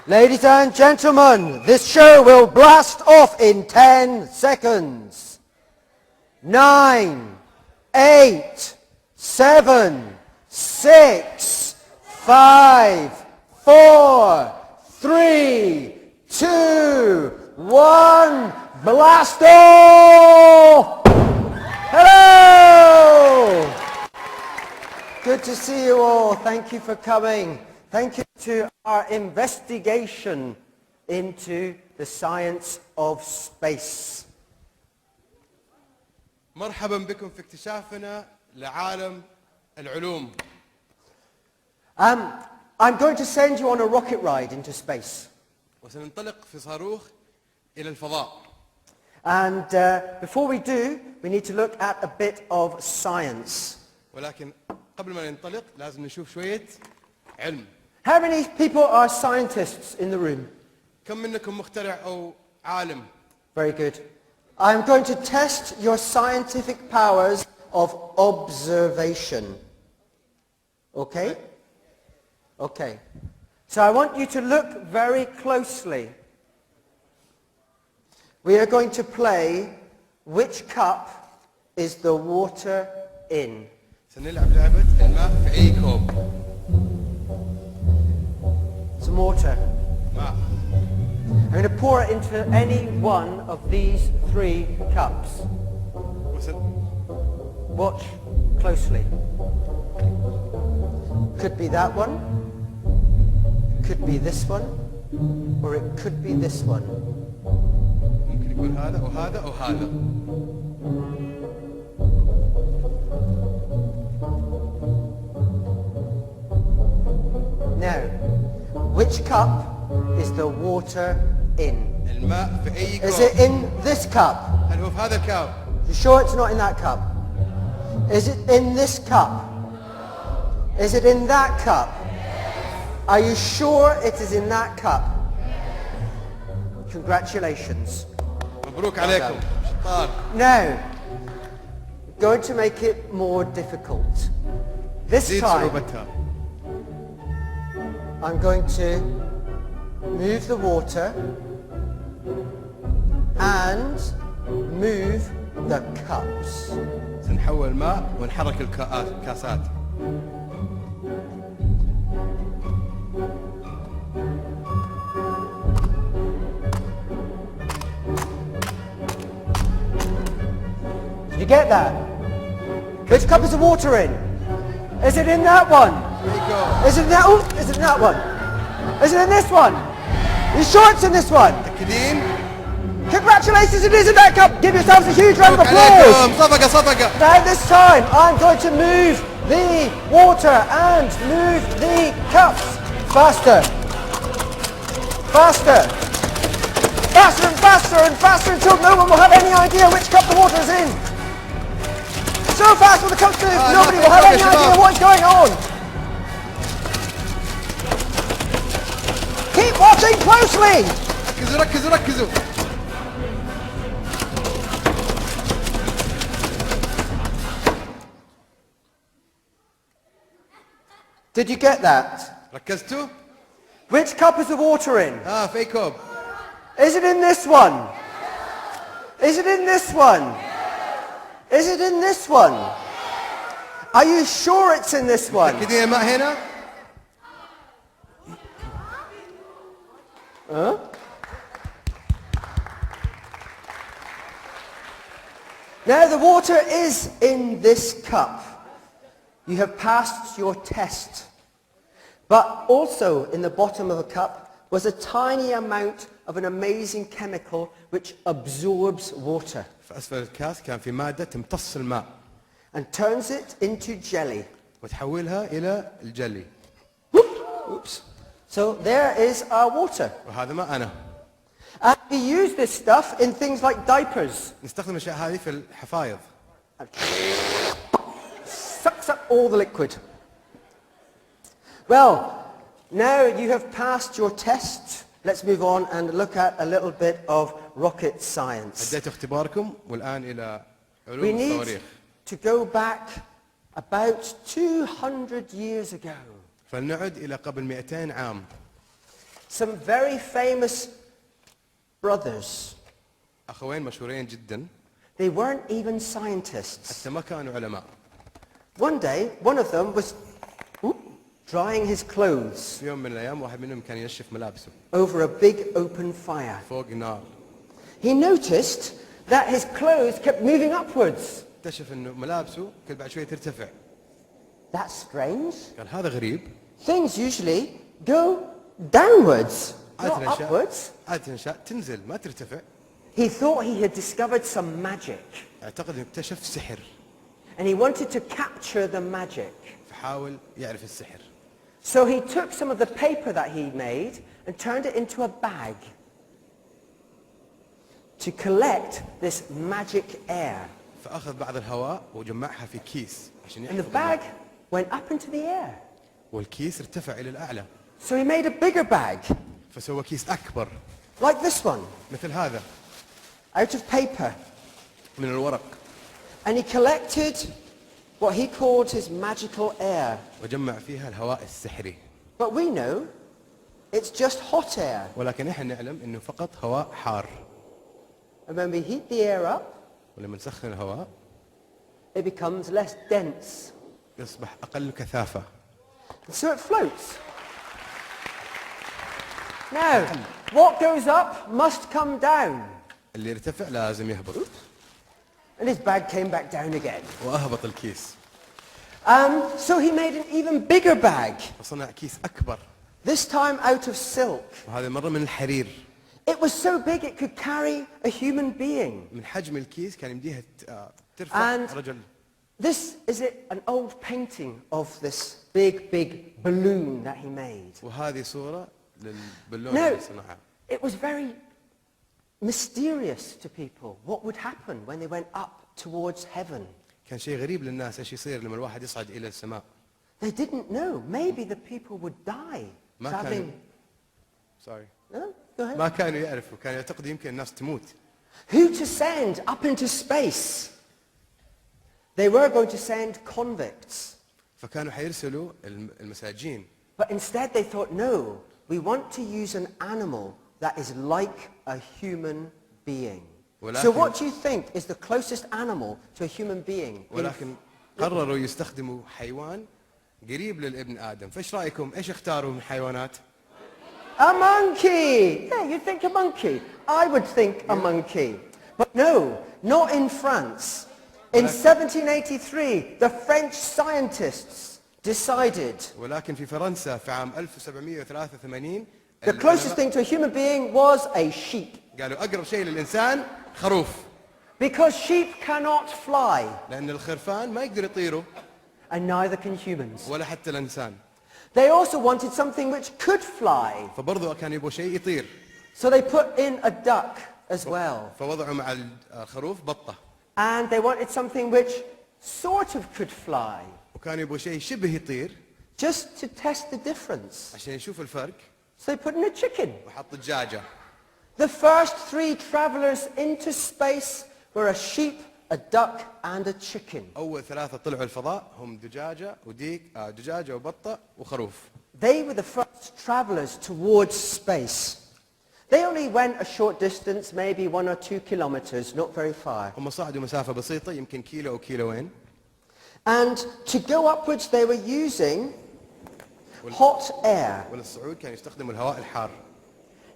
Ladies and gentlemen, this show will blast off in 10 seconds. 9, 8, 7, 6, 5, 4, 3, 2, 1, blast off! Hello! Good to see you all. Thank you for coming. Thank you to our investigation into the science of space. مرحبا بكم في اكتشافنا لعالم العلوم. I'm going to send you on a rocket ride into space. وسننطلق في صاروخ إلى الفضاء. And before we do, we need to look at a bit of science. ولكن قبل ما ننطلق لازم نشوف شوية علم. How many people are scientists in the room? كم منكم مخترع أو عالم؟ Very good. I'm going to test your scientific powers of observation. Okay? Okay. So I want you to look very closely. We are going to play which cup is the water in. سنلعب لعبة الماء في أي كوب. Some water. ماء. I'm going to pour it into any one of these 3 cups. Watch closely. Could be that one, could be this one, or it could be this one. ممكن يكون هذا أو هذا أو هذا. Now, which cup is the water in? الماء في أي كوب. Is it in this cup? هل هو في هذا الكوب؟ You sure it's not in that cup? Is it in this cup? Is it in that cup? Are you sure it is in that cup? Congratulations. مبروك عليكم. شطار. Now, going to make it more difficult. This زيد time, صعوبتها. I'm going to move the water and move the cups. سنحول الماء ونحرك الكاسات. Did you get that? Which cup is the water in? Is it in that one? Is it in that? Oh, is it in that one? Is it in this one? Are you sure it's in this one? متأكدين؟ Congratulations, it is in that cup. Give yourselves a huge round of applause. صفقة صفقة. Now this time, I'm going to move the water and move the cups. Faster. Faster. Faster and faster and faster until no one will have any idea which cup the water is in. So fast will the cups move, nobody will have any idea what's going on. Keep watching closely. ركزوا ركزوا ركزوا. Did you get that? ركزتوا؟ Which cup is the water in? في أي كوب؟ Is it in this one? Is it in this one? Is it in this one? Are you sure it's in this one? متأكدين الماء هنا؟ Huh? Now the water is in this cup. You have passed your test. But also in the bottom of the cup was a tiny amount of an amazing chemical which absorbs water. في أسفل الكاس كان في مادة تمتص الماء. And turns it into jelly. وتحولها إلى الجلي. Oops. So there is our water. وهذا ماءنا. And we use this stuff in things like diapers. نستخدم الأشياء هذه في الحفايض. Sucks up all the liquid. Well, now you have passed your test. Let's move on and look at a little bit of rocket science. أديتوا اختباركم والآن إلى علوم We need الصواريخ. to go back about 200 years ago. فلنعد إلى قبل 200 عام. some very famous brothers. أخوين مشهورين جدا. They weren't even scientists. حتى ما كانوا علماء. One day, one of them was drying his clothes في يوم من الأيام واحد منهم كان ينشف ملابسه. over a big open fire. فوق نار. He noticed that his clothes kept moving upwards. اكتشف إنه ملابسه كل بعد شوية ترتفع. That's strange. قال هذا غريب. Things usually go downwards, not upwards. عادة الأشياء تنزل ما ترتفع. He thought he had discovered some magic. اعتقد إنه اكتشف سحر. And he wanted to capture the magic. فحاول يعرف السحر. So he took some of the paper that he made and turned it into a bag to collect this magic air. فأخذ بعض الهواء وجمعها في كيس عشان And the يحفظ bag الماء. went up into the air. والكيس ارتفع إلى الأعلى. So he made a bigger bag, فسوى كيس أكبر like this one, مثل هذا out of paper. من الورق. And he collected what he called his magical air. وجمع فيها الهواء السحري. But we know it's just hot air. ولكن احنا نعلم انه فقط هواء حار. And when we heat the air up, ولما نسخن الهواء it becomes less dense. يصبح أقل كثافة. And so it floats. Now, what goes up must come down. اللي يرتفع لازم يهبط. And his bag came back down again. وأهبط الكيس. So he made an even bigger bag, وصنع كيس أكبر. this time out of silk. وهذه مرة من الحرير. It was so big it could carry a human being. من حجم الكيس كان يمديها ترفع And رجل. this is an old painting of this big balloon that he made. وهذه صورة للبالون No, اللي صنعها. it was very mysterious to people what would happen when they went up towards heaven. كان شيء غريب للناس ايش يصير لما الواحد يصعد إلى السماء. They didn't know. Maybe the people would die ما traveling. Sorry. No? Go ahead. ما كانوا يعرفوا، كانوا يعتقدوا يمكن الناس تموت. Who to send up into space? They were going to send convicts. فكانوا حيرسلوا المساجين. But instead they thought, no, we want to use an animal that is like a human being. So what do you think is the closest animal to a human being? ولكن قرروا يستخدموا حيوان قريب للابن آدم. فايش رأيكم؟ ايش اختاروا من حيوانات؟ A monkey! Yeah, you'd think a monkey. I would think a monkey. But no, not in France. In 1783, the French scientists decided ولكن في فرنسا في عام 1783 the closest thing to a human being was a sheep. قالوا أقرب شيء للإنسان خروف. Because sheep cannot fly, لأن الخرفان ما يقدر يطيروا and neither can humans. ولا حتى الإنسان. They also wanted something which could fly. فبرضو كان يبغوا شيء يطير. So they put in a duck as well. فوضعوا مع الخروف بطة. And they wanted something which sort of could fly. وكانوا يبغوا شيء شبه يطير. Just to test the difference. عشان يشوف الفرق. So they put in a chicken. وحط دجاجة. The first 3 travelers into space were a sheep, a duck and a chicken. أول 3 طلعوا الفضاء هم دجاجة دجاجة وبطة وخروف. They were the first travelers towards space. They only went a short distance, maybe 1 or 2 kilometers, not very far. هم صعدوا مسافة بسيطة يمكن كيلو أو كيلوين. And to go upwards they were using hot air. وللصعود كانوا يستخدموا الهواء الحار.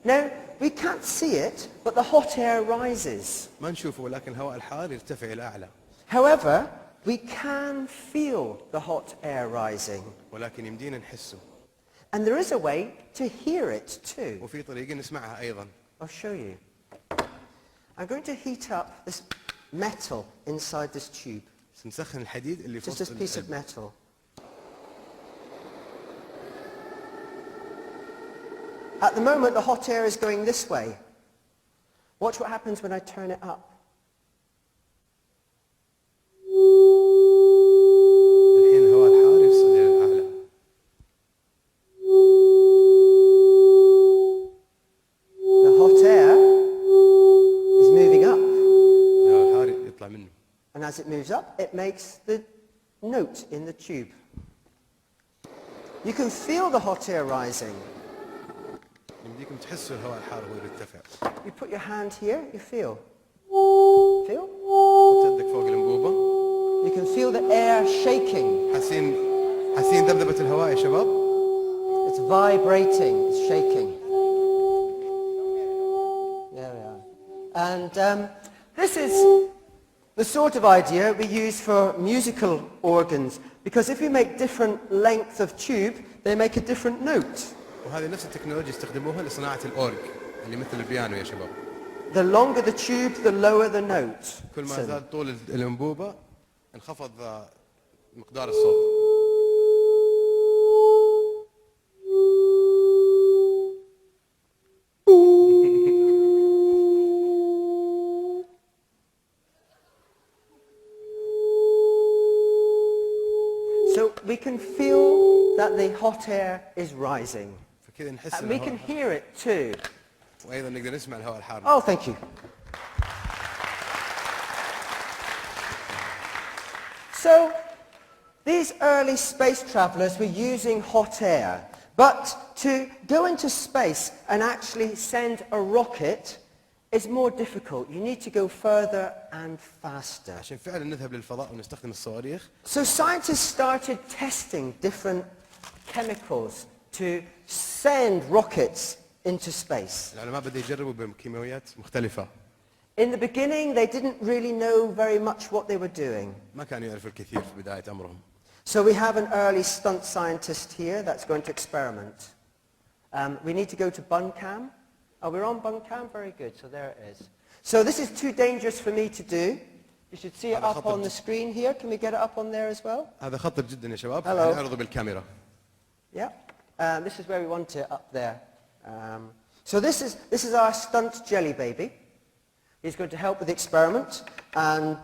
Now, we can't see it, but the hot air rises. ما نشوفه ولكن الهواء الحار يرتفع إلى أعلى. However, we can feel the hot air rising. ولكن يمدينا نحسه. And there is a way to hear it too. وفي طريقة نسمعها أيضا. I'll show you. I'm going to heat up this metal inside this tube. نسخن الحديد اللي في Just this وسط piece of metal. At the moment, the hot air is going this way. Watch what happens when I turn it up. الحين الهواء الحار يصل إلى الأعلى. The hot air is moving up. الهواء الحار يطلع منه. And as it moves up, it makes the note in the tube. You can feel the hot air rising. يمديكم تحسوا الهواء الحار وهو يرتفع. You put your hand here, you feel. Feel? حط يدك فوق الانبوبة. You can feel the air shaking. حاسين ذبذبة الهواء يا شباب؟ It's vibrating, it's shaking. There we are. And this is the sort of idea we use for musical organs, because if you make different lengths of tube, they make a different note. وهذه نفس التكنولوجيا يستخدموها لصناعة الأورج اللي مثل البيانو يا شباب. The longer the tube, the lower the note. كل ما زاد طول الأنبوبة انخفض مقدار الصوت. So we can feel that the hot air is rising. فكذا نحس And we can hear it too. وأيضا نقدر نسمع الهواء الحار. Oh, thank you. So these early space travelers were using hot air. But to go into space and actually send a rocket is more difficult. You need to go further and faster. عشان فعلا نذهب للفضاء ونستخدم الصواريخ. So scientists started testing different chemicals to send rockets into space. العلماء بدأوا يجربوا بكيماويات مختلفة. In the beginning, they didn't really know very much what they were doing. ما كانوا يعرفوا الكثير في بداية أمرهم. So we have an early stunt scientist here that's going to experiment. We need to go to Buncam. Oh, we're on Buncam? Very good. So there it is. So this is too dangerous for me to do. You should see it up on the screen here. Can we get it up on there as well? هذا خطر جدا يا شباب. Hello. نعرضه بالكاميرا. Yeah. This is where we want it up there. So this is our stunt jelly baby. He's going to help with the experiment. And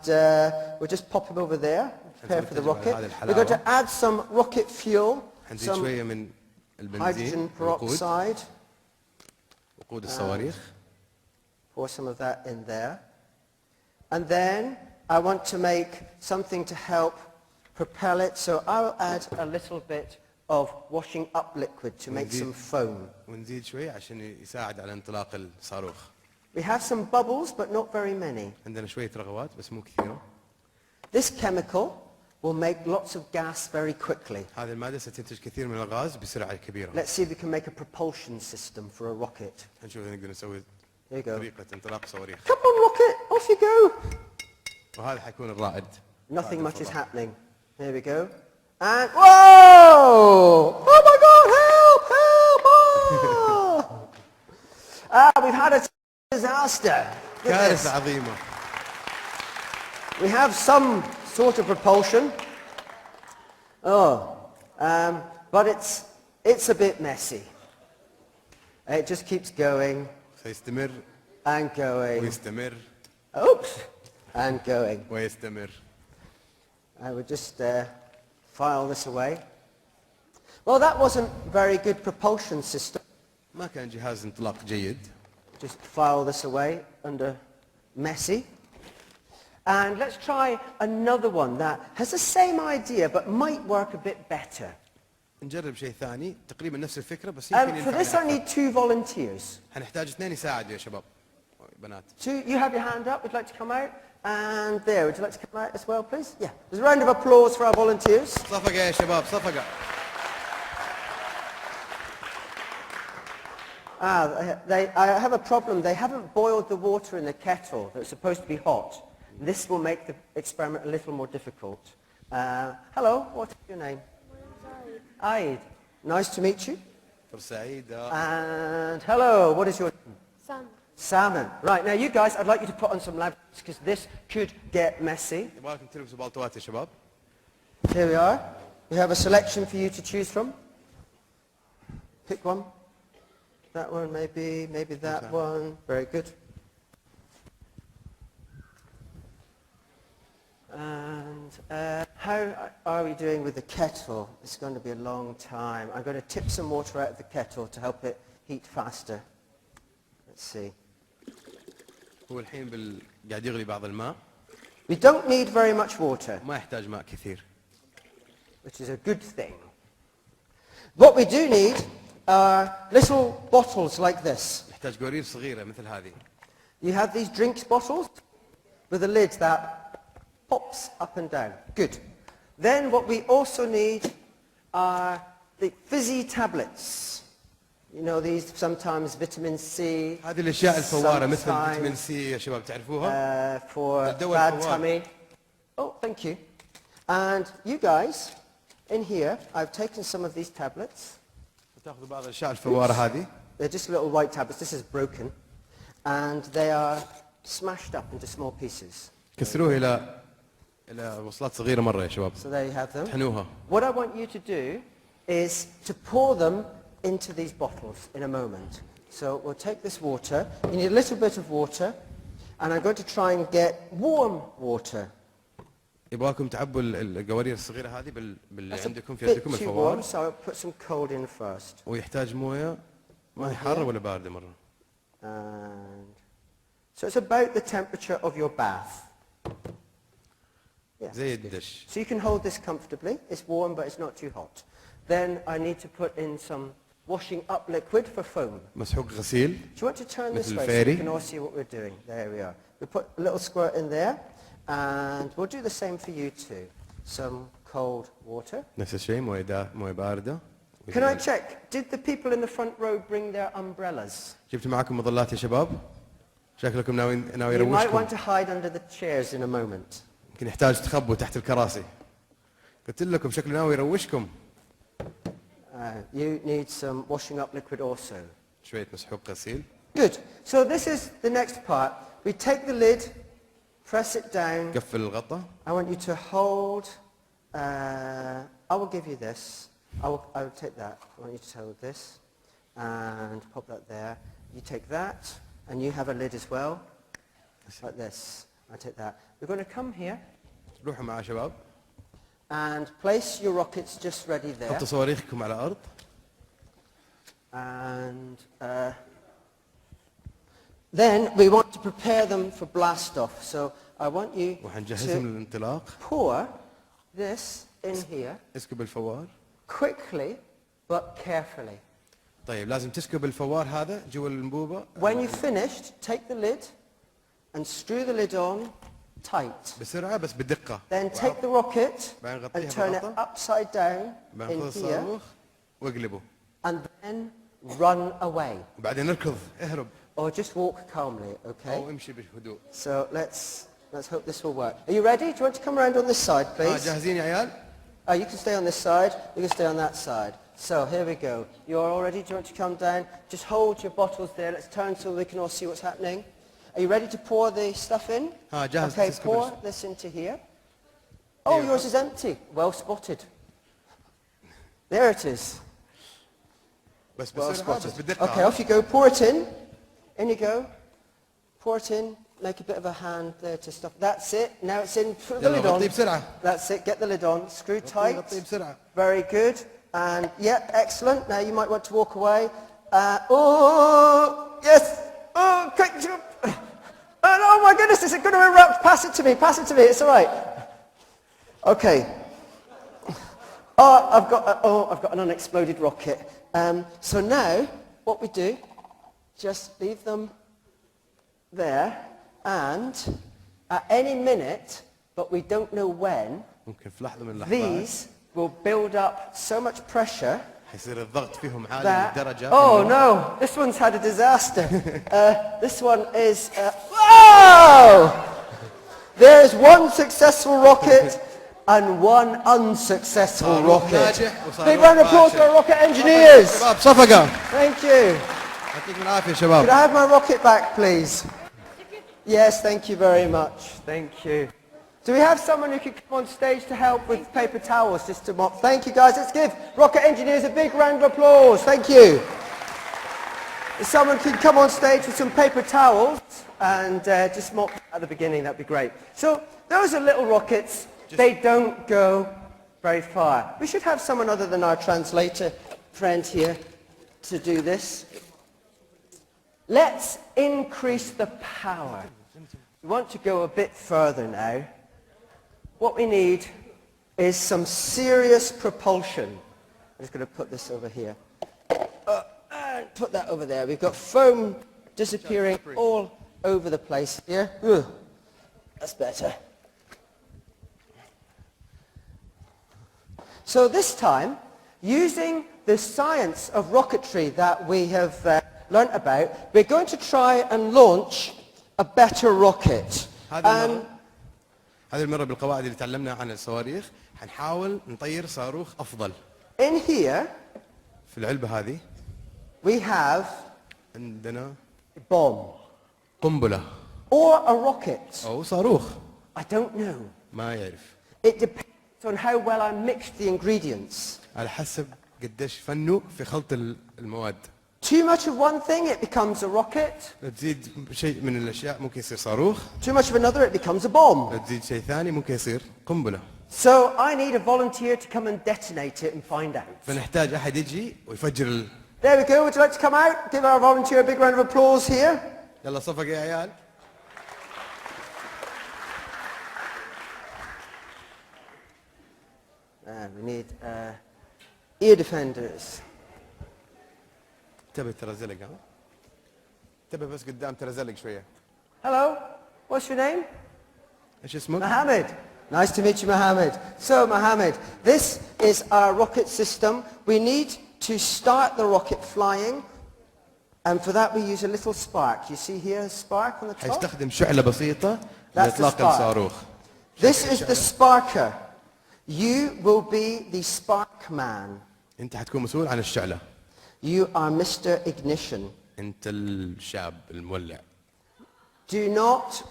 we'll just pop him over there. Prepare for the rocket. We're going to add some rocket fuel. هنزيد شوية من البنزين. Hydrogen peroxide. وقود الصواريخ. Pour some of that in there. And then I want to make something to help propel it. So I'll add a little bit of washing up liquid to make some foam. ونزيد شوية عشان يساعد على انطلاق الصاروخ. We have some bubbles, but not very many. عندنا شوية رغوات بس مو كثيرة. This chemical will make lots of gas very quickly. هذه المادة ستنتج كثير من الغاز بسرعة كبيرة. Let's see if we can make a propulsion system for a rocket. هنشوف إذا نقدر نسوي There you go. طريقة انطلاق صواريخ. Come on, rocket! Off you go! وهذا حيكون الرائد. Nothing much is happening. There we go. And whoa! Oh my God! Help! Help! Oh! We've had a disaster. Look at this. كارثة عظيمة. We have some sort of propulsion. Oh, but it's a bit messy. It just keeps going سيستمر and going. ويستمر. Oops, and going. ويستمر. I would just file this away. Well, that wasn't very good propulsion system. ما كان جهاز انطلاق جيد. Just file this away under messy. And let's try another one that has the same idea but might work a bit better. نجرب شيء ثاني تقريبا نفس الفكرة بس For يمكن this I ينفع. need 2 volunteers. هنحتاج 2 يساعدوا يا شباب بنات. 2, you have your hand up, would you like to come out? And there, would you like to come out as well, please? Yeah. There's a round of applause for our volunteers. صفقة يا شباب صفقة. I have a problem. They haven't boiled the water in the kettle that's supposed to be hot. This will make the experiment a little more difficult. Hello, what's your name? Aid. Nice to meet you. سعيدة. And hello, what is your name? Salmon. Salmon. Right, now you guys, I'd like you to put on some lab because this could get messy. يبغالكم تلبسوا بالطوات يا شباب. Here we are. We have a selection for you to choose from. Pick one. That one, maybe that one. Very good. And how are we doing with the kettle? It's going to be a long time. I'm going to tip some water out of the kettle to help it heat faster. Let's see. هو الحين قاعد يغلي بعض الماء. We don't need very much water, ما يحتاج ماء كثير. which is a good thing. What we do need are little bottles like this. نحتاج قوارير صغيرة مثل هذه. You have these drinks bottles with a lid that pops up and down. Good. Then what we also need are the fizzy tablets. You know these sometimes vitamin C. هذه الأشياء الفوارة مثل فيتامين سي يا شباب تعرفوها؟ For الدواء bad الفوار. tummy. Oh, thank you. And you guys, in here, I've taken some of these tablets. تأخذوا بعض الأشياء الفوارة هذه. They're just little white tablets. This is broken. And they are smashed up into small pieces. كسروه إلى وصلات صغيرة مرة يا شباب. So there you have them. طحنوها. What I want you to do is to pour them into these bottles in a moment. So we'll take this water. You need a little bit of water. And I'm going to try and get warm water. يبغاكم تعبوا القوارير الصغيرة هذه باللي That's a عندكم في bit يدكم too الفوار. warm, so I'll put some cold in first. ويحتاج موية ما هي حارة ولا باردة مرة. And so it's about the temperature of your bath. Yeah. زي الدش. So you can hold this comfortably. It's warm, but it's not too hot. Then I need to put in some washing up liquid for foam. مسحوق غسيل. Do you want to turn this مثل way so الفيري. you can all see what we're doing? There we are. We put a little squirt in there, and we'll do the same for you too. Some cold water. نفس الشيء موية باردة. Can I check? Did the people in the front row bring their umbrellas? جبتوا معكم مظلات يا شباب؟ شكلكم ناوي You might want يروشكم. to hide under the chairs in a moment. يمكن يحتاج تخبوا تحت الكراسي. قلت لكم شكله ناوي يروشكم. You need some washing up liquid also. شوية مسحوق غسيل. Good. So this is the next part. We take the lid, press it down. قفل الغطا. I want you to hold, I will give you this. I will take that. I want you to hold this and pop that there. You take that and you have a lid as well. Like this. I take that. We're going to come here روحوا معاه شباب. and place your rockets just ready there. حطوا صواريخكم على الأرض. And then we want to prepare them for blast off. So I want you وحنجهزهم to للانطلاق. pour this in here اسكب الفوار. quickly but carefully. طيب لازم تسكب الفوار هذا جوا الأنبوبة. When you've finished, take the lid and screw the lid on tight. بسرعة بس بدقة. Then take the rocket بعدين and نغطيها turn it بالغطا. upside down بعدين in خذ here الصاروخ واقلبه. and then run away. وبعدين اركض اهرب. Or just walk calmly, okay? أو امشي بهدوء. So let's hope this will work. Are you ready? Do you want to come around on this side, please? جاهزين يا عيال؟ You can stay on this side, you can stay on that side. So here we go. You're all ready? Do you want to come down? Just hold your bottles there. Let's turn so we can all see what's happening. Are you ready to pour the stuff in? جاهز. Okay, تسكب pour this into here. Oh, yours is empty. Well spotted. There it is. بس Well بسرعة بس spotted. بدقة. Okay, off you go. Pour it in. In you go. Pour it in. Make a bit of a hand there to stop. That's it. Now it's in. Put the يلا lid on. غطيه بسرعة. That's it. Get the lid on. Screw tight. غطيه بسرعة. Very good. And yeah, excellent. Now you might want to walk away. Oh, yes. Oh, quick. Oh my goodness, is it going to erupt? Pass it to me. Pass it to me. It's all right. Okay. Oh, I've got an unexploded rocket. So now what we do, just leave them there, and at any minute, but we don't know when, ممكن في لحظة من اللحظات. these will build up so much pressure حيصير الضغط فيهم عالي that, للدرجة. oh no, this one's had a disaster. This one is, whoa! There's one successful rocket and one unsuccessful rocket. Big round of applause for our rocket engineers. شباب صفقة. Thank you. يعطيكم العافية Could شباب. I have my rocket back, please? Yes, thank you very much. Thank you. Do we have someone who could come on stage to help with paper towels just to mop? Thank you, guys. Let's give rocket engineers a big round of applause. Thank you. If someone could come on stage with some paper towels and just mop at the beginning, that'd be great. So those are little rockets. They don't go very far. We should have someone other than our translator friend here to do this. Let's increase the power. We want to go a bit further now. What we need is some serious propulsion. I'm just going to put this over here. put that over there. We've got foam disappearing all over the place here. Ugh, that's better. So this time, using the science of rocketry that we have learnt about, we're going to try and launch a better rocket. هذه المرة بالقواعد اللي تعلمنا عن الصواريخ حنحاول نطير صاروخ أفضل. In here, في العلبة هذه we have عندنا a bomb قنبلة or a rocket. أو صاروخ. I don't know. ما يعرف. It depends on how well I mixed the ingredients. على حسب قديش فنه في خلط المواد. Too much of one thing, it becomes a rocket. لو تزيد شيء من الأشياء ممكن يصير صاروخ. Too much of another, it becomes a bomb. لو تزيد شيء ثاني ممكن يصير قنبلة. So I need a volunteer to come and detonate it and find out. فنحتاج أحد يجي ويفجر There we go. Would you like to come out? Give our volunteer a big round of applause here. يلا صفق يا عيال. We need ear defenders. تبي ترزلق ها؟ تبي بس قدام ترزلق شوية. Hello. What's your name? إيش اسمك؟ Mohammed. Nice to meet you, Mohammed. So, Mohammed, this is our rocket system. We need to start the rocket flying, and for that we use a little spark. You see here a spark on the top? حيستخدم شعلة بسيطة That's the لإطلاق spark. الصاروخ. This is the sparker. You will be the spark man. أنت حتكون مسؤول عن الشعلة. You are Mr. Ignition. أنت الشاب المولع. Do not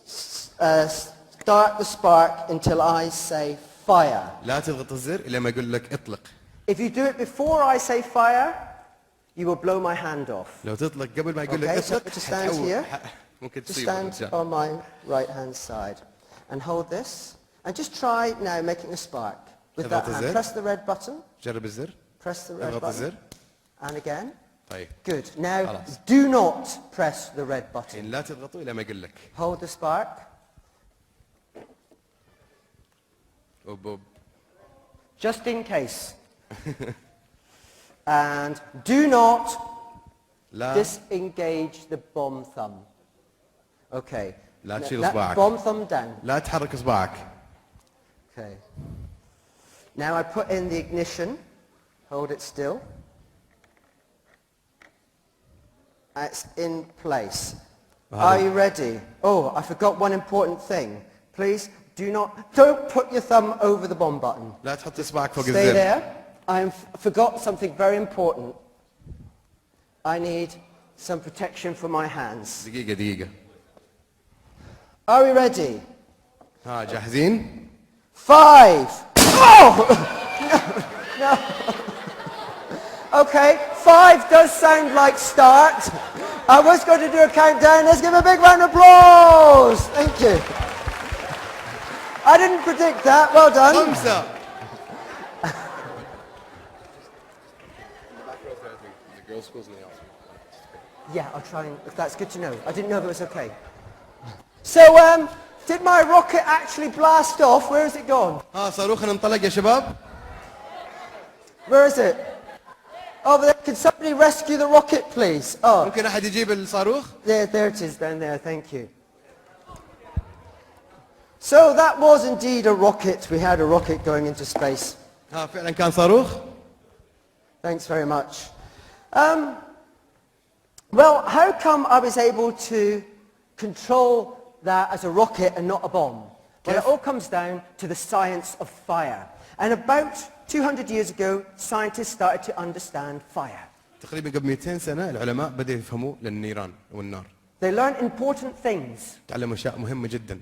start the spark until I say fire. لا تضغط الزر إلا ما يقول لك اطلق. If you do it before I say fire, you will blow my hand off. لو تطلق قبل ما يقول لك Okay, so اطلق to stand here, ممكن to تصيب. stand on my right hand side and hold this and just try now making a spark with that hand. Press the red button. جرب الزر. Press the red اضغط button. الزر. And again. طيب. Good. Now خلاص. do not press the red button. لا تضغطوا إلا ما يقول لك. Hold the spark. أوب. Just in case. And do not لا disengage the bomb thumb. Okay. لا تشيل Now, إصبعك. bomb thumb down. لا تحرك إصبعك. Okay. Now I put in the ignition. Hold it still. It's in place. Are you ready? Oh, I forgot one important thing. Please don't put your thumb over the bomb button. لا تحط إصبعك فوق Stay الزر. there. I forgot something very important. I need some protection for my hands. دقيقة. Are we ready? ها جاهزين؟ 5. Oh! No. Okay, 5 does sound like start. I was going to do a countdown. Let's give a big round of applause. Thank you. I didn't predict that. Well done. 5. Yeah, I'll try and... That's good to know. I didn't know if it was okay. So, did my rocket actually blast off? Where has it gone? ها صاروخنا انطلق يا شباب. Where is it? Over there. Can somebody rescue the rocket, please? Oh, ممكن أحد يجيب الصاروخ؟ there it is down there. Thank you. So that was indeed a rocket. We had a rocket going into space. ها فعلا كان صاروخ. Thanks very much. Well, how come I was able to control that as a rocket and not a bomb? Well, it all comes down to the science of fire. And about 200 years ago, scientists started to understand fire. تقريبا قبل 200 سنة العلماء بدأوا يفهموا للنيران والنار. They learned important things. تعلموا أشياء مهمة جدا.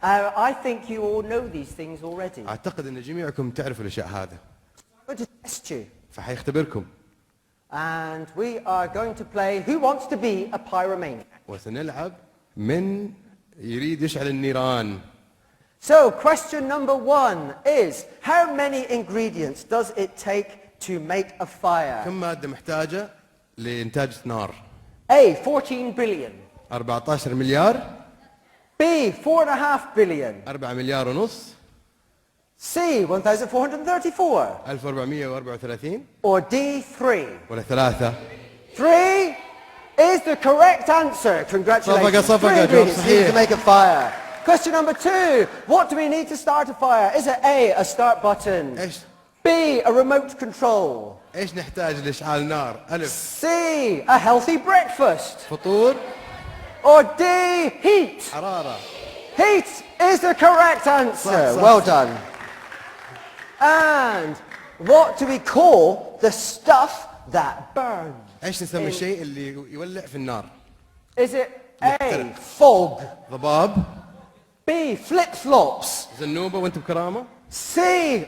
I think you all know these things already. أعتقد أن جميعكم تعرفوا الأشياء هذا. I'm going to test you. فحيختبركم. And we are going to play Who Wants to Be a Pyromaniac? وسنلعب من يريد يشعل النيران. So, question number 1 is, how many ingredients does it take to make a fire? كم مادة محتاجة لإنتاج نار؟ A, 14 billion. 14 مليار. B, 4.5 billion. 4 مليار ونص. C, 1,434. 1434. Or D, 3. ولا 3. 3 is the correct answer. Congratulations. صفقة، 3 جواب ingredients needed to صحيح. make a fire. Question number 2. What do we need to start a fire? Is it A, a start button? إيش B, a remote control? إيش نحتاج لإشعال نار؟ ألف C, a healthy breakfast? فطور، Or D, heat? حرارة. Heat is the correct answer. صح. Well done. And what do we call the stuff that burns? إيش نسمي الشيء اللي يولع في النار؟ Is it A, يحترق. fog? ضباب، B, flip-flops? زنوبة وأنت بكرامة، C,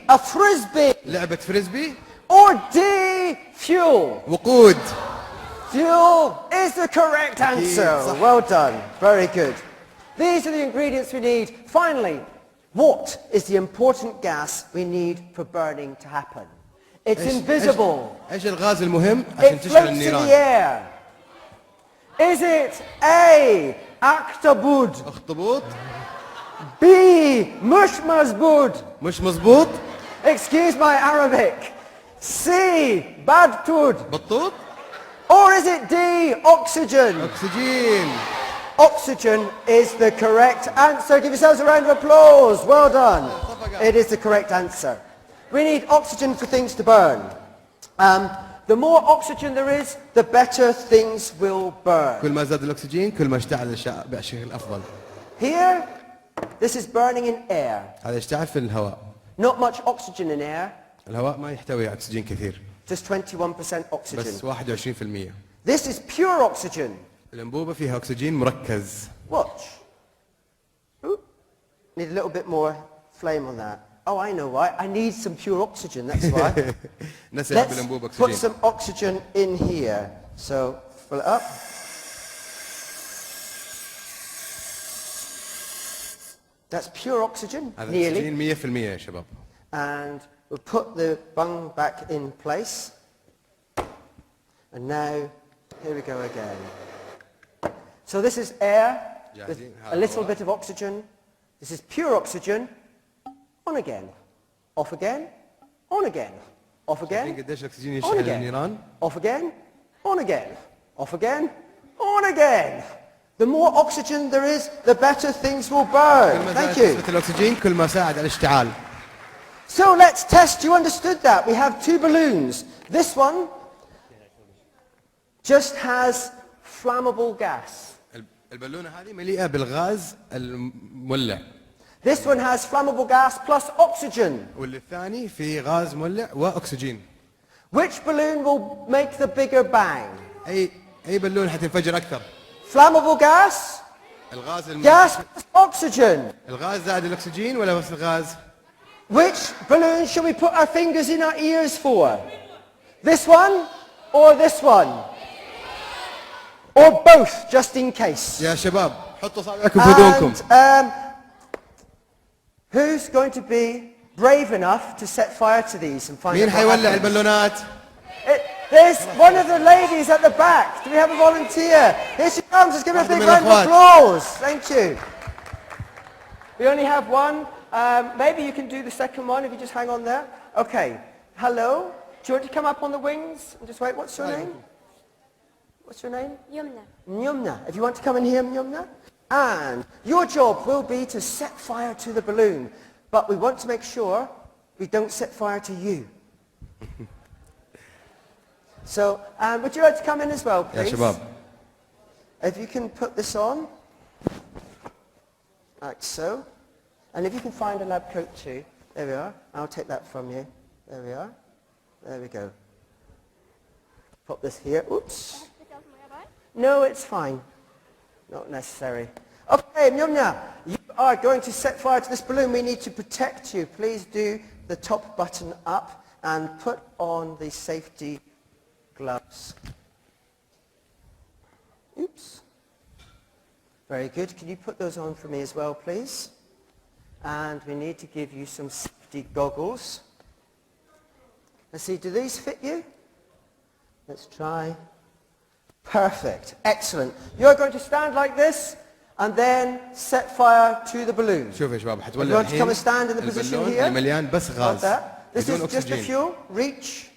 a frisbee? لعبة فريسبي، Or D, fuel? وقود. Fuel is the correct answer. صح. Well done. Very good. These are the ingredients we need. Finally, what is the important gas we need for burning to happen? It's invisible. إيش الغاز المهم عشان It تشعل floats in the النيران؟ air. Is it A, aktabud? اخطبوط، B, mush mazbud? مش مزبوط، Excuse my Arabic. C, badtud? بطوط، Or is it D, oxygen? أكسجين. Oxygen is the correct answer. Give yourselves a round of applause. Well done. It is the correct answer. We need oxygen for things to burn. The more oxygen there is, the better things will burn. كل ما زاد الأكسجين كل ما اشتعل الأشياء بشكل أفضل. Here, this is burning in air. هذا يشتعل في الهواء. Not much oxygen in air, الهواء ما يحتوي على أكسجين كثير، just 21% oxygen. بس 21%. This is pure oxygen. الأنبوبة فيها أكسجين مركز. Watch. Ooh. Need a little bit more flame on that. Oh, I know why. I need some pure oxygen, that's why. نسحب بالأنبوبة Let's put أكسجين. some oxygen in here. So, fill it up. That's pure oxygen, هذا nearly. أكسجين 100% يا شباب. And we'll put the bung back in place. And now, here we go again. So this is air with a little bit of oxygen. This is pure oxygen. On again. Off again. On again. Off شايفين again. قديش الأكسجين On يشعل again. النيران؟ Off again. On again. Off again. On again. The more oxygen there is, the better things will كل burn. ما Thank زادت you. نسبة الأكسجين كل ما ساعد على الاشتعال. So let's test. You understood that. We have two balloons. This one just has flammable gas. البالونة هذه مليئة بالغاز المولع. This one has flammable gas plus oxygen. واللي الثاني في غاز مولع وأكسجين. Which balloon will make the bigger bang? أي بالون حتنفجر أكثر؟ Flammable gas? الغاز Gas plus oxygen. الغاز زائد الأكسجين ولا بس الغاز؟ Which balloon should we put our fingers in our ears for? This one or this one? Or both, just in case. يا شباب حطوا صابعكم في أذنكم. And who's going to be brave enough to set fire to these and find مين out what حيولع happens? البالونات؟ There's one of the ladies at the back. Do we have a volunteer? Here she comes. Let's give her a واحدة big من round of الأخوات. applause. Thank you. We only have one. Maybe you can do the second one if you just hang on there. Okay. Hello. Do you want to come up on the wings and just wait? What's your name? What's your name? يمنى. Nyumna. If you want to come in here, Nyumna. And your job will be to set fire to the balloon. But we want to make sure we don't set fire to you. So, would you like to come in as well, يا please? شباب. If you can put this on, like so. And if you can find a lab coat too. There we are. I'll take that from you. There we are. There we go. Pop this here. Oops. No, it's fine. Not necessary. Okay, Nyumna, you are going to set fire to this balloon. We need to protect you. Please do the top button up and put on the safety gloves. Oops. Very good. Can you put those on for me as well, please? And we need to give you some safety goggles. Let's see, do these fit you? Let's try. Perfect. Excellent. You're going to stand like this and then set fire to the balloon. شوف يا شباب You حتولع want to come الحين and stand in the position البالون here? اللي مليان بس Like غاز that. This بدون is just the أكسجين. fuel. Reach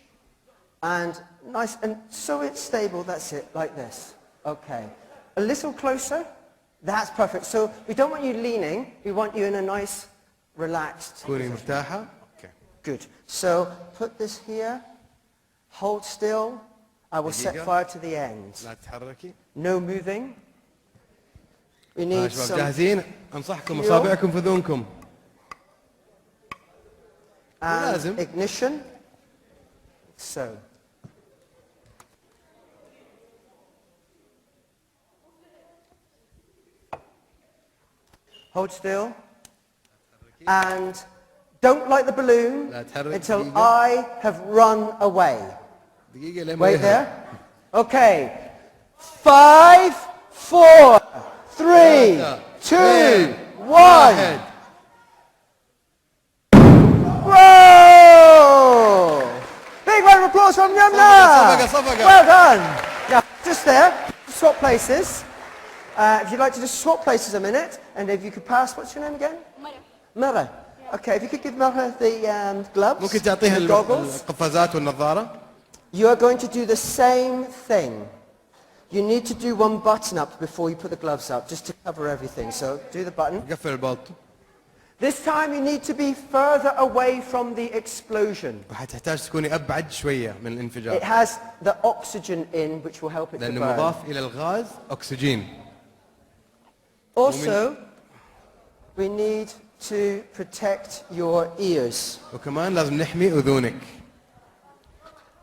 and Nice, and so it's stable, that's it, like this. Okay. A little closer. That's perfect. So we don't want you leaning, we want you in a nice, relaxed كوني position. مرتاحة. Okay. Good. So put this here, hold still. I will set دقيقة. fire to the end. لا تتحركي. No moving. We يا need شباب some جاهزين؟ انصحكم fuel. اصابعكم في اذنكم. and لازم. ignition. So. Hold still. And don't light the balloon لا تحرك until دقيقة. I have run away. دقيقة لين ما Wait يهرب. there. Okay. 5, 4, 3, 2, 1. Whoa! Big round of applause from Yamna. صفقة. Well done. Now, just there, swap places. If you'd like to just swap places a minute, and if you could pass, what's your name again? Mara. Okay, if you could give Mara the gloves, ممكن تعطيها the goggles. القفازات والنظارة. You are going to do the same thing. You need to do one button up before you put the gloves up, just to cover everything. So do the button. قفل البلطو. This time you need to be further away from the explosion. وحتحتاج تكوني أبعد شوية من It الانفجار. has the oxygen in, which will help it to لأنه burn. مضاف إلى الغاز أكسجين. Also, we need to protect your ears. وكمان لازم نحمي أذونك.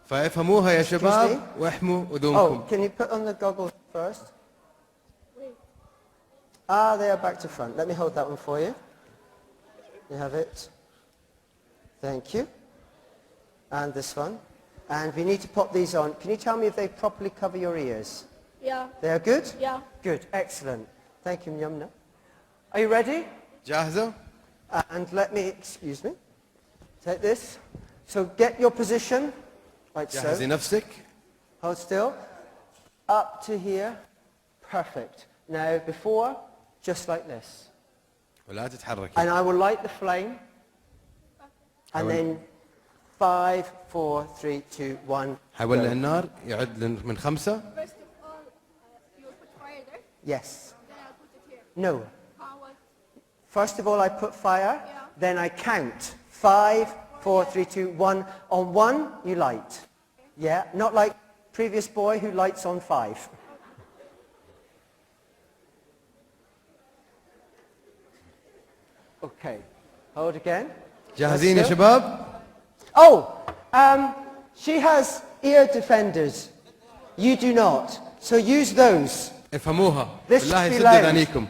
فافهموها يا شباب واحموا Oh, أذونكم. can you put on the goggles first? Ah, they are back to front. Let me hold that one for you. You have it. Thank you. And this one. And we need to pop these on. Can you tell me if they properly cover your ears? Yeah. They are good? Yeah. Good. Excellent. Thank you, Mnyamna. Are you ready? جاهزة؟ And let me, excuse me, take this. So get your position, like جهزي so. نفسك. Hold still. Up to here. Perfect. Now, before, just like this. ولا تتحركي. And I will light the flame. And then 5, 4, 3, 2, 1. حولع go. النار يعد من 5. First of all, you put fire there, Yes. then I'll put it here. No. How was First of all, I put fire. Yeah. Then I count. 5, 4, 3, 2, 1. On 1, you light. Yeah? Not like previous boy who lights on 5. Okay. Hold again. جاهزين يا Let's go. شباب؟ Oh, she has ear defenders. You do not. So use those. افهموها. This بالله should be يسد loud. اذانيكم.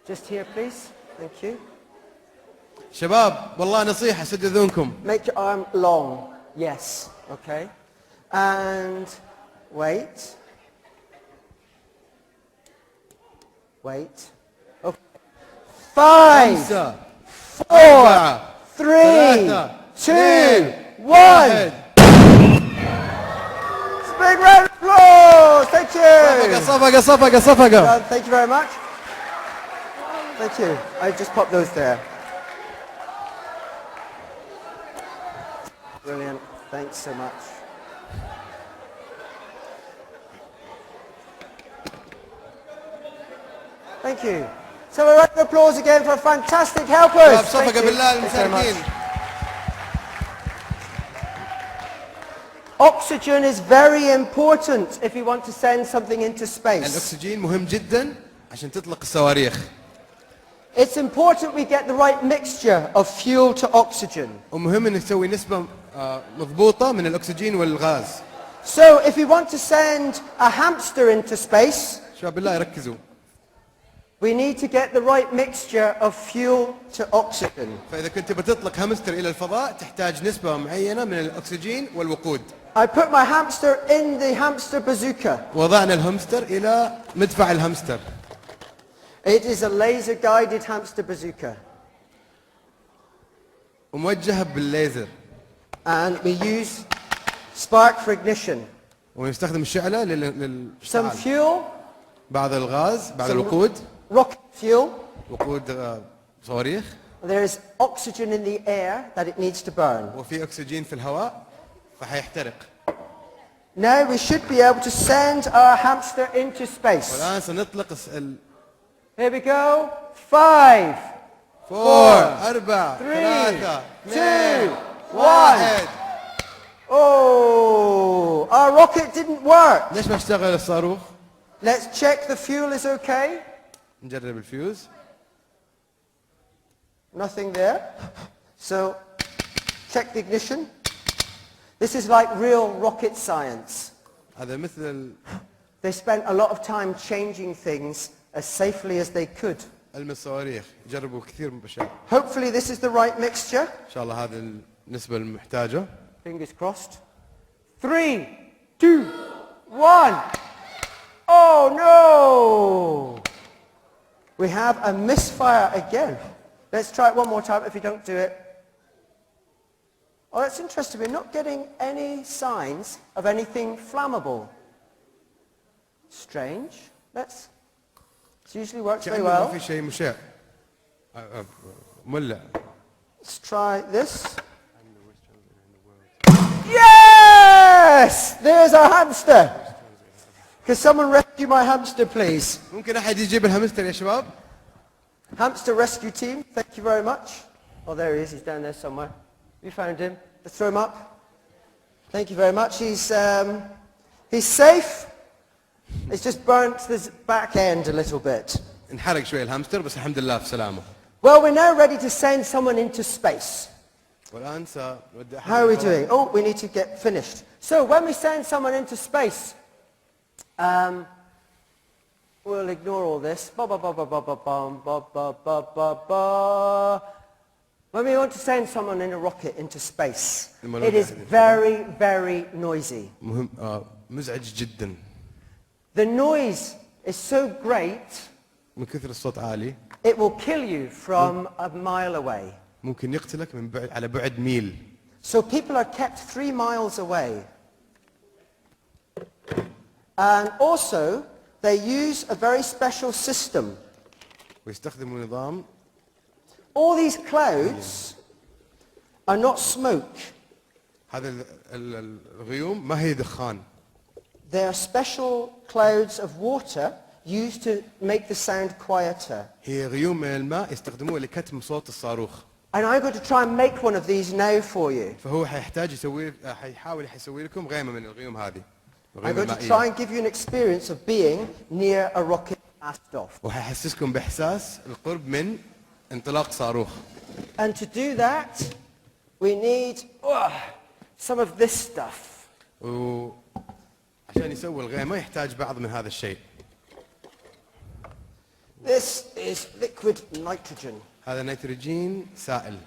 Just here, please. Thank you. شباب والله نصيحة سد اذونكم. Make your arm long. Yes. Okay. And wait. Wait. Okay. 5, 5 4, 4 3, 3 2, 1. 1. Big round of applause. Thank you. صفقة صفقة صفقة. Thank you very much. Thank you. I just popped those there. Brilliant. Thanks so much. Thank you. So a round of applause again for fantastic helpers. شباب Thank صفقة you. بالله Thanks very much. المشاركين. Oxygen is very important if you want to send something into space. الأكسجين مهم جدا عشان تطلق الصواريخ. It's important we get the right mixture of fuel to oxygen. ومهم انك تسوي نسبة مضبوطة من الأكسجين والغاز. So if we want to send a hamster into space, شباب بالله يركزوا. we need to get the right mixture of fuel to oxygen. فإذا كنت بتطلق همستر إلى الفضاء تحتاج نسبة معينة من الأكسجين والوقود. I put my hamster in the hamster bazooka. وضعنا الهمستر إلى مدفع الهمستر. It is a laser-guided hamster bazooka. وموجهة بالليزر. And we use spark for ignition. ونستخدم الشعلة Some للاشتعال. fuel, بعض الغاز بعض some الوقود. rocket fuel. وقود صواريخ. There is oxygen in the air that it needs to burn. وفي أكسجين في الهواء. فحيحترق. Now we should be able to send our hamster into space. والآن سنطلق Here we go. 5, 4 4 3, 3 2, 2 1. Oh, our rocket didn't work. ليش ما اشتغل الصاروخ؟ Let's check the fuel is okay. نجرب الفيوز. Nothing there. So, check the ignition. This is like real rocket science. هذا مثل They spent a lot of time changing things as safely as they could. علم الصواريخ، جربوا كثير من الأشياء. Hopefully this is the right mixture. إن شاء الله هذه النسبة المحتاجة. Fingers crossed. 3, 2, 1. Oh no! We have a misfire again. Let's try it one more time if you don't do it. Oh, that's interesting. We're not getting any signs of anything flammable. Strange. It usually works very كأنه ما well. في شيء مشع. مولع. Let's try this. Yes! There's our hamster. Can someone rescue my hamster, please? ممكن أحد يجيب الهامستر يا شباب؟ Hamster rescue team, thank you very much. Oh, there he is. He's down there somewhere. You found him. Let's throw him up. Thank you very much. He's safe. It's just burnt the back end a little bit. انحرق شوي الهامستر بس الحمد لله في سلامة. Well, we're now ready to send someone into space. والآن سنودع أحد How are we الفضاء. doing? Oh, we need to get finished. So when we send someone into space, we'll ignore all this. Ba, ba, ba, ba, ba, ba, bum, ba, ba, ba, ba, ba. When we want to send someone in a rocket into space, it is very, very noisy. مزعج جدا. The noise is so great, من كثر الصوت عالي. it will kill you from a mile away. ممكن يقتلك من بعد على بعد ميل. So people are kept 3 miles away. And also, they use a very special system. ويستخدموا نظام. All these clouds are not smoke. هذا الغيوم ما هي دخان. They are special clouds of water used to make the sound quieter. هي غيوم من الماء يستخدموها لكتم صوت الصاروخ. And I'm going to try and make one of these now for you. فهو حيحتاج حيحاول يسوي لكم غيمة من الغيوم هذه. I'm going to try and give you an experience of being near a rocket blast off. وحيحسسكم بإحساس القرب من انطلاق صاروخ. And to do that, we need some of this stuff. وعشان يسوي الغيمة يحتاج بعض من هذا الشيء. This is liquid nitrogen. هذا نيتروجين سائل.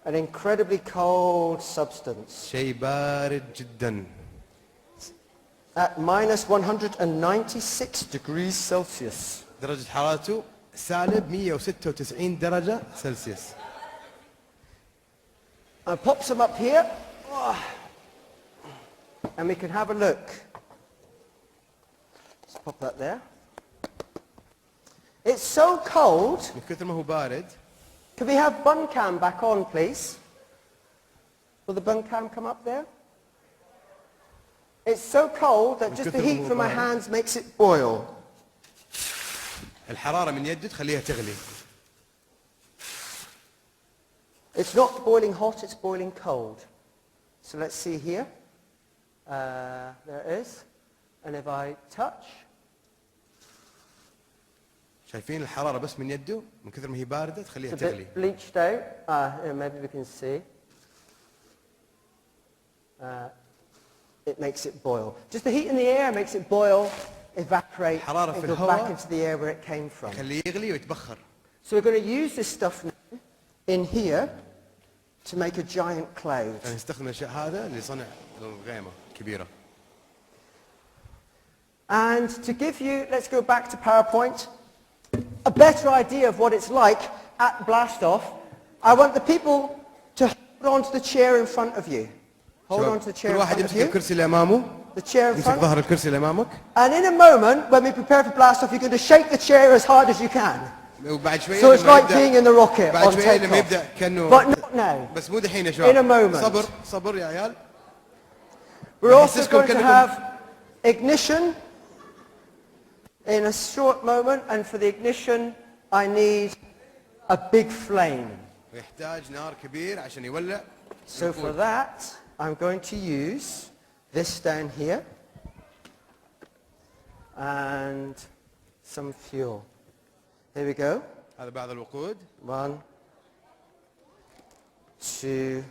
An incredibly cold substance. شيء بارد جدا. At minus 196 degrees Celsius. درجة حرارته سالب 196 درجة سلسيوس. I pop some up here. And we can have a look. Let's pop that there. It's so cold. من كثر ما هو بارد. Can we have bun cam back on, please? Will the bun cam come up there? It's so cold that just the heat from my hands makes it boil. الحرارة من يده تخليها تغلي. It's not boiling hot, it's boiling cold. So let's see here. There it is. And if I touch. شايفين الحرارة بس من يده من كثر ما هي باردة تخليها It's a تغلي. bit bleached out. Here, maybe we can see. It makes it boil. Just the heat in the air makes it boil, evaporate, حرارة and في go الهواء back into the air where it came from. يخليه يغلي ويتبخر. So we're going to use this stuff now in here to make a giant cloud. نستخدم الأشياء هذا لصنع الغيمة كبيرة. And to give you, let's go back to PowerPoint, a better idea of what it's like at blast off, I want the people to hold on to the chair in front of you. Hold on to the chair كل in واحد front of يمسك you. الكرسي اللي أمامه. The chair in يمسك front. ظهر الكرسي اللي أمامك. And in a moment, when we prepare for blast off, you're going to shake the chair as hard as you can. وبعد شوية So it's لما like being in the rocket بعد on شوية لما takeoff. يبدأ كأنه But not now. بس مو دحين يا شباب. In a moment. صبر يا عيال. We're also going to have ignition in a short moment, and for the ignition I need a big flame. ويحتاج نار كبير عشان يولع. So for that I'm going to use this down here and some fuel. Here we go. هذا بعض الوقود. 1, 2,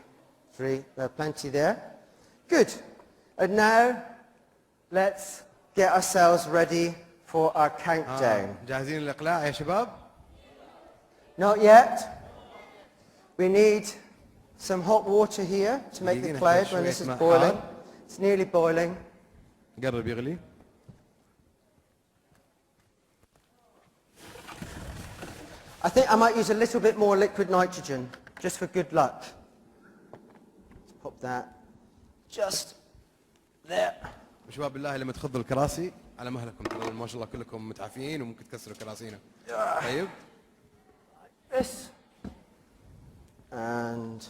3. There are plenty there. Good. And now let's get ourselves ready for our countdown. جاهزين للإقلاع يا شباب؟ Not yet. We need some hot water here to make the cloud when this is boiling. It's nearly boiling. قرب يغلي. I think I might use a little bit more liquid nitrogen, just for good luck. Let's pop that just there. شباب بالله لما تخضوا الكراسي على مهلكم، ترى ما شاء الله كلكم متعافين وممكن تكسروا كراسينا. طيب. This. And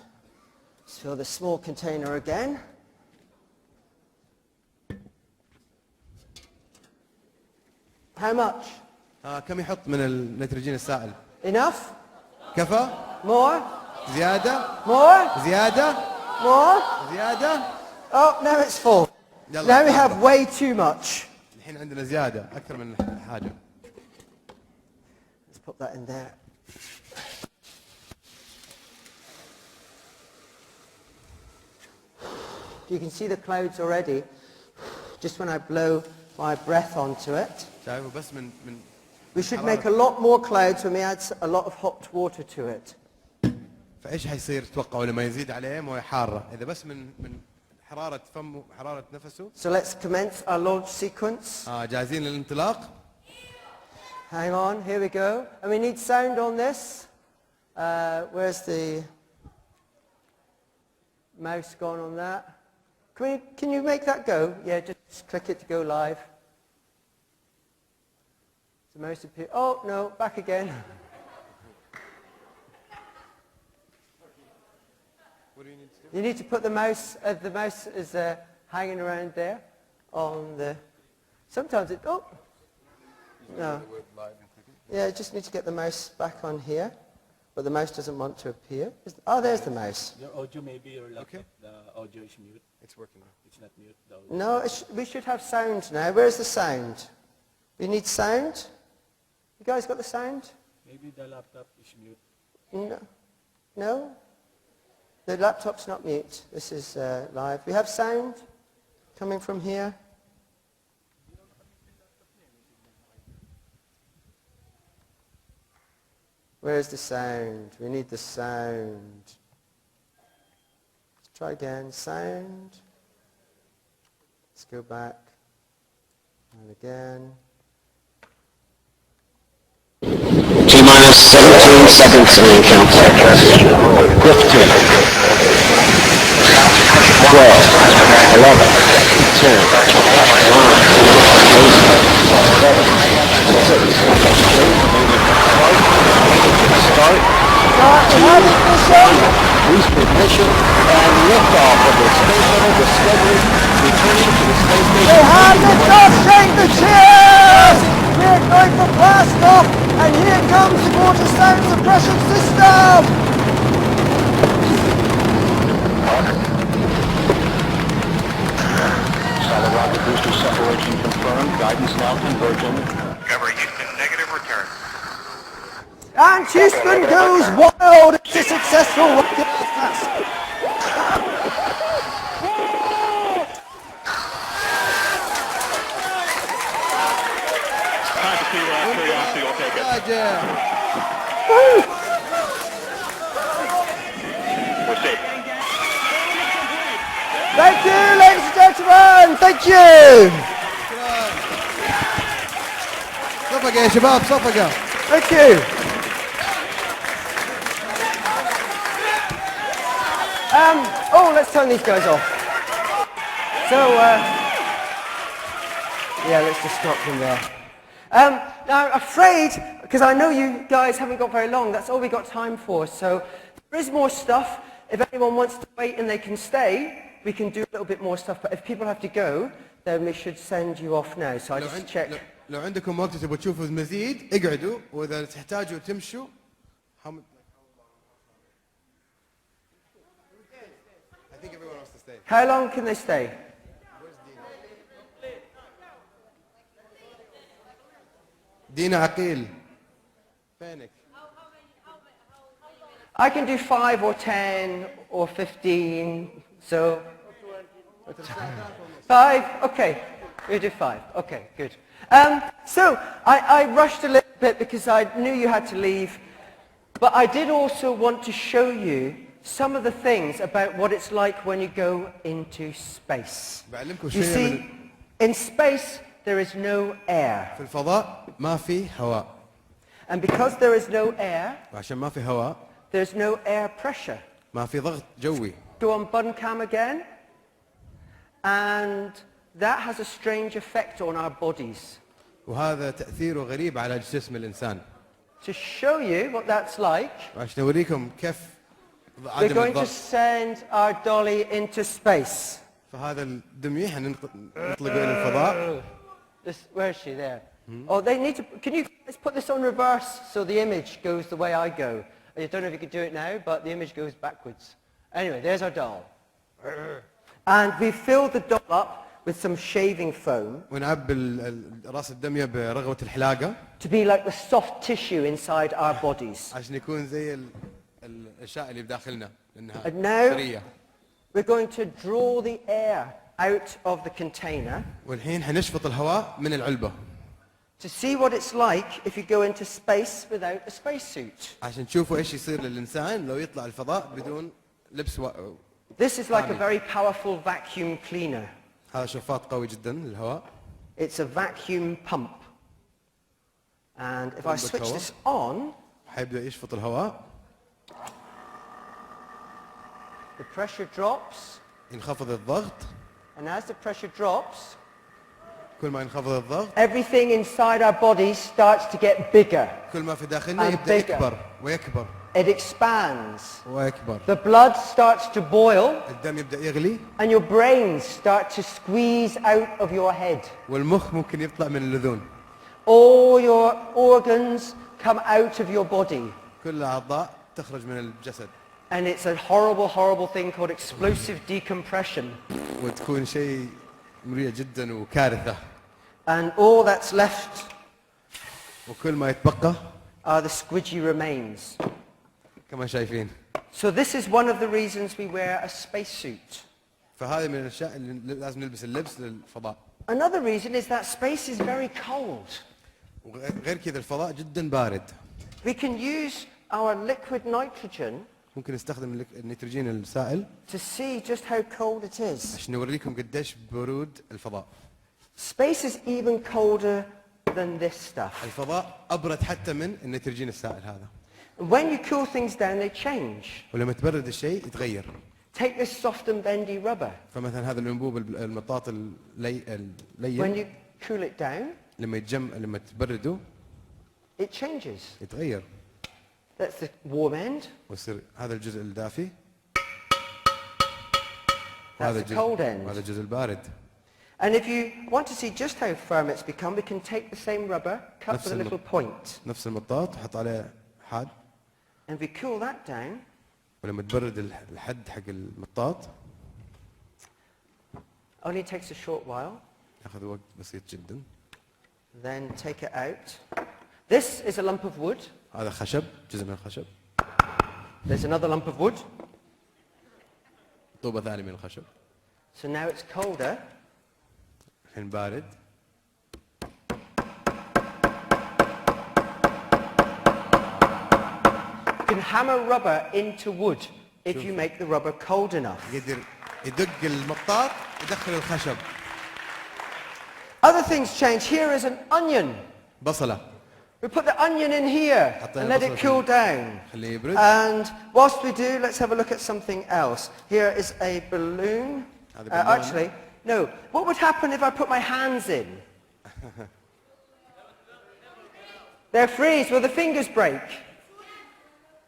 let's fill the small container again. How much? كم يحط من النيتروجين السائل؟ Enough? كفى؟ More? زيادة؟ More? زيادة؟ More? زيادة؟ Oh, now it's full. Now we have way too much. الحين عندنا زيادة أكثر من الحاجة. Let's put that in there. You can see the clouds already, just when I blow my breath onto it. شايفه بس من We should make a lot more clouds when we add a lot of hot water to it. فايش حيصير تتوقعوا لما يزيد عليه مويه حاره؟ اذا بس من حراره فمه وحراره نفسه. So let's commence our launch sequence. جاهزين للانطلاق؟ Hang on, here we go. And we need sound on this. Where's the mouse gone on that? Can you make that go? Yeah, just click it to go live. The mouse appear. Oh no, back again. What do you need to do? You need to put the mouse. The mouse is hanging around there on the. Sometimes it. Oh. No. Yeah, you just need to get the mouse back on here, but the mouse doesn't want to appear. Oh, there's the mouse. Your audio maybe your laptop. The audio is mute. It's working now. It's not mute. The audio. No, we should have sound now. Where's the sound? We need sound. You guys got the sound? Maybe the laptop is mute. No. No? The laptop's not mute. This is live. We have sound coming from here. Where's the sound? We need the sound. Let's try again. Sound. Let's go back. And again. T-minus 17 seconds to main count. 15. 12. 11. 10. 9. Boost ignition and liftoff of the Space Shuttle Discovery, returning to the space station. They have liftoff, shake the cheers! We're going for blast off, and here comes the water sound suppression system! Solid rocket booster separation confirmed. Guidance now converging. Discovery Houston, negative return. And Houston goes wild! It's a successful rocket blast. Time to see Curiosity will take it. We're safe. Thank you, ladies and gentlemen! Thank you! صفقة يا شباب صفقة. Thank you! Oh, let's turn these guys off. So, yeah, let's just stop them there. Now, I'm afraid, because I know you guys haven't got very long, that's all we got time for. So, there is more stuff. If anyone wants to wait and they can stay, we can do a little bit more stuff, but if people have to go, then we should send you off now. So I just check. لو عندكم وقت تبغوا تشوفوا المزيد اقعدوا، واذا تحتاجوا تمشوا I think everyone wants to stay. How long can they stay? دينا عقيل فينك؟ I can do 5 or 10 or 15, so 5, okay, we do 5, okay, good. So I rushed a little bit because I knew you had to leave, but I did also want to show you some of the things about what it's like when you go into space. You see, in space there is no air. في الفضاء ما في هواء. And because there is no air, وعشان ما في هواء there's no air pressure. ما في ضغط جوي. Go on bun cam again. And that has a strange effect on our bodies. وهذا تأثيره غريب على جسم الإنسان. To show you what that's like, وعشان نوريكم كيف we're عدم going to الضغط. send our dolly into space. فهذا الدمي حنطلقه إلى الفضاء. Where is she? There. Oh, they need to, let's put this on reverse so the image goes the way I go. I don't know if you could do it now, but the image goes backwards. Anyway, there's our doll. And we filled the doll up with some shaving foam ونعبي راس الدمية برغوة الحلاقة. to be like the soft tissue inside our bodies. عشان يكون زي الأشياء اللي بداخلنا لأنها And now طرية. we're going to draw the air out of the container والحين حنشفط الهواء من العلبة. to see what it's like if you go into space without a spacesuit. عشان تشوفوا ايش يصير للإنسان لو يطلع الفضاء بدون لبس This is like a very powerful vacuum cleaner. هذا شفاط قوي جدا للهواء. It's a vacuum pump. And if I switch this on, حيبدأ يشفط الهواء. the pressure drops. ينخفض الضغط. And as the pressure drops, كل ما ينخفض الضغط everything inside our bodies starts to get bigger. كل ما في داخلنا And يبدأ bigger. يكبر ويكبر It expands. ويكبر. The blood starts to boil الدم يبدأ يغلي and your brains start to squeeze out of your head. والمخ ممكن يطلع من الأذون. All your organs come out of your body. كل الأعضاء تخرج من الجسد. And it's a horrible, horrible thing called explosive decompression. وتكون شيء مريع جدا وكارثة. And all that's left وكل ما يتبقى are the squidgy remains. كما شايفين. So this is one of the reasons we wear a spacesuit. فهذه من الأشياء اللي لازم نلبس اللبس للفضاء. Another reason is that space is very cold. وغير كذا الفضاء جدا بارد. We can use our liquid nitrogen ممكن نستخدم النيتروجين السائل to see just how cold it is. عشان نوريكم قديش برود الفضاء. Space is even colder than this stuff. الفضاء أبرد حتى من النيتروجين السائل هذا. When you cool things down, they change. ولما تبرد الشيء يتغير. Take this soft and bendy rubber. فمثلا هذا الأنبوب المطاط When اللين you cool it down, لما تبرده it changes. يتغير. That's the warm end. ويصير هذا الجزء الدافي. That's the cold end. وهذا الجزء البارد. And if you want to see just how firm it's become, we can take the same rubber, cut with a little point. نفس المطاط وحط عليه حاد. And we cool that down. ولما تبرد الحد حق المطاط Only takes a short while. ياخذ وقت بسيط جدا. Then take it out. This is a lump of wood. هذا خشب، جزء من الخشب. There's another lump of wood. طوبة ثانية من الخشب. So now it's colder. الحين بارد. You can hammer rubber into wood if you make the rubber cold enough. يقدر يدق المطاط يدخل الخشب. Other things change. Here is an onion. بصلة. We put the onion in here and let it cool down. خليه يبرد. And whilst we do, let's have a look at something else. Here is a balloon. Actually, no. What would happen if I put my hands in? They're freeze. Will the fingers break?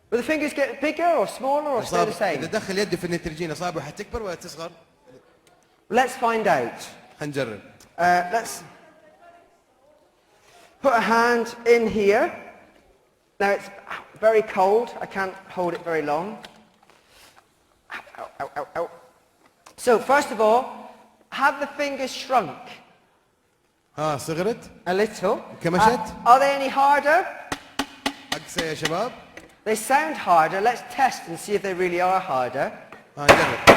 Will the fingers get bigger or smaller or stay the إذا same? دخل يده في النيتروجين أصابعه حتكبر ولا تصغر؟ Let's find out. هنجرب. Let's put a hand in here. Now it's very cold. I can't hold it very long. Ow, ow, ow, ow, ow. So first of all, have the fingers shrunk صغرت. a little. كمشت. Are they any harder? أقصى يا شباب. They sound harder. Let's test and see if they really are harder. نجرب.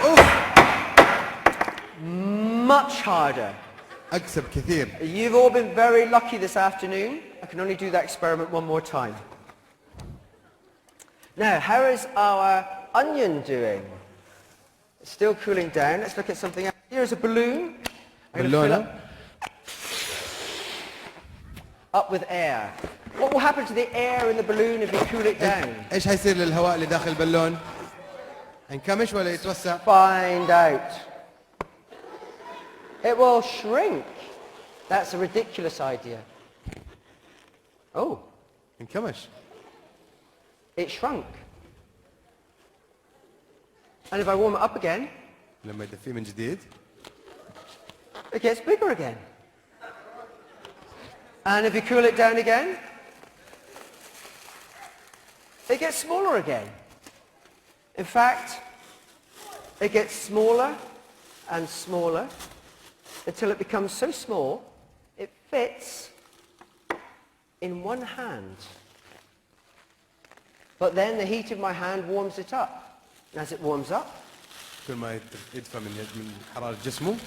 أوف. Much harder. أقصى بكثير. You've all been very lucky this afternoon. I can only do that experiment one more time. Now, how is our onion doing? It's still cooling down. Let's look at something else. Here's a balloon. I'm going to fill up with air. What will happen to the air in the balloon if you cool it down? إيش هيصير للهواء اللي داخل البالون؟ هنكمش ولا يتوسع؟ Find out. It will shrink. That's a ridiculous idea. Oh, هنكمش. it shrunk. And if I warm it up again, لما يدفيه من جديد. it gets bigger again. And if you cool it down again, it gets smaller again. In fact, it gets smaller and smaller until it becomes so small it fits in one hand. But then the heat of my hand warms it up. And as it warms up, كل ما يدفى من حرارة جسمه.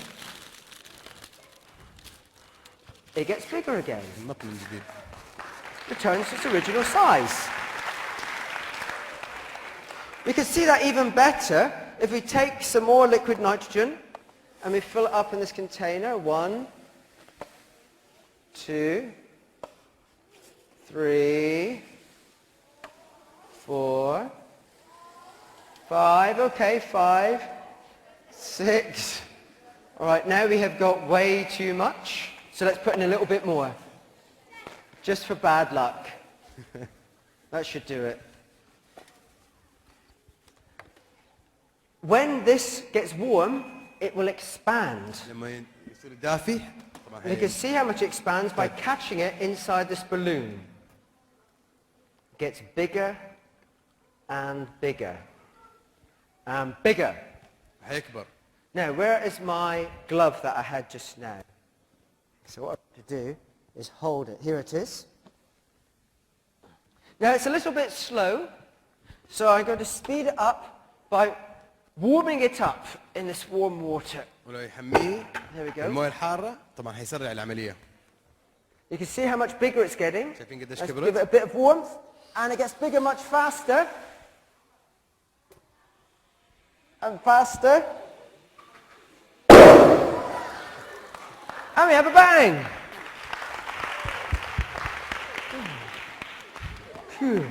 it gets bigger again. نط من جديد. Returns to its original size. We can see that even better if we take some more liquid nitrogen and we fill it up in this container. 1, 2, 3, 4, 5. Okay, 5, 6. All right, now we have got way too much. So let's put in a little bit more. Just for bad luck. That should do it. When this gets warm, it will expand. لما يصير دافي. You can see how much it expands by catching it inside this balloon. It gets bigger and bigger and bigger. هيكبر. Now, where is my glove that I had just now? So what I have to do is hold it. Here it is. Now, it's a little bit slow, so I'm going to speed it up by warming it up in this warm water. ولو يحميه. There we go. المويه الحارة طبعا هيسرع العملية. You can see how much bigger it's getting. شايفين قديش Let's كبرت؟ give it a bit of warmth, and it gets bigger much faster. And faster. And we have a bang. Phew.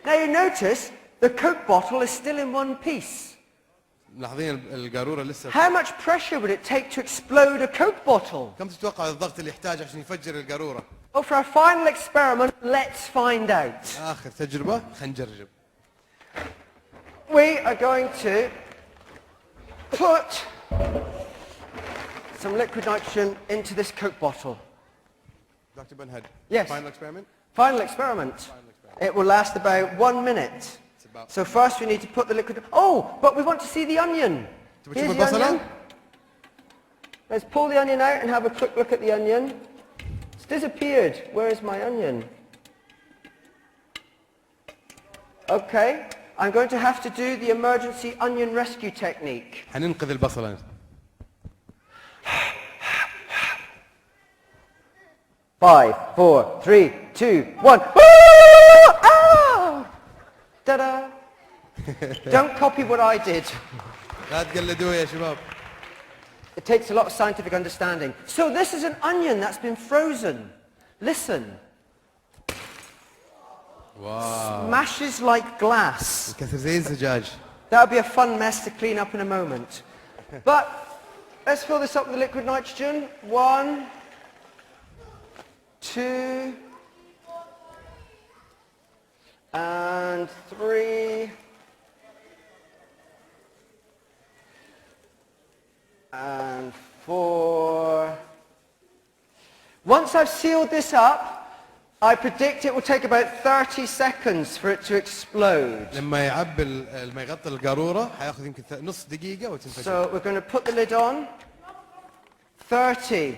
Now you notice the Coke bottle is still in one piece. ملاحظين القارورة لسه. How much pressure would it take to explode a Coke bottle? كم تتوقع الضغط اللي يحتاج عشان يفجر القارورة؟ Well, for our final experiment, let's find out. آخر تجربة خلينا نجرب. We are going to put some liquid nitrogen into this Coke bottle. Dr. Bunhead. Yes. Final experiment. Final experiment. It will last about 1 minute. So first we need to put the liquid... Oh, but we want to see the onion. Here's the onion. Let's pull the onion out and have a quick look at the onion. It's disappeared. Where is my onion? Okay. I'm going to have to do the emergency onion rescue technique. حننقذ البصلة. 5, 4, 3, 2, 1. Ah! Ta-da! Don't copy what I did. لا تقلدوه يا شباب. It takes a lot of scientific understanding. So this is an onion that's been frozen. Listen. واو. Smashes like glass. كثر زي الزجاج. That would be a fun mess to clean up in a moment. But let's fill this up with the liquid nitrogen. 1, 2, and 3. and 4. Once I've sealed this up, I predict it will take about 30 seconds for it to explode. لما يعبي لما يغطي القارورة حياخذ يمكن نص دقيقة وتنفجر. So we're going to put the lid on. 30,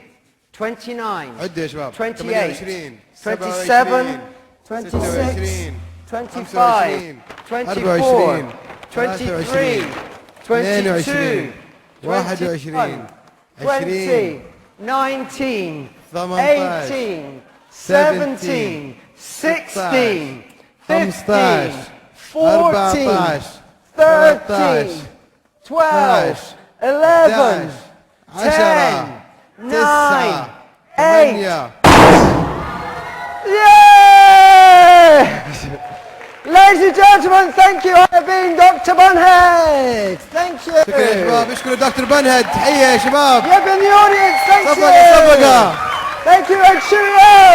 29, عدوا يا شباب. 28, 28 27, 26, 25, 24, 23, 22, 21, 20, 19, 18, 17, 16, 15, 14, 13, 12, 11, 10, 9, 8. Yay! Ladies and gentlemen, thank you. I have been Dr. Bunhead. Thank you. شكرا يا شباب. اشكروا دكتور بنهد. تحية يا شباب. You have been the audience. Thank you. صفقة. Thank you and cheerio.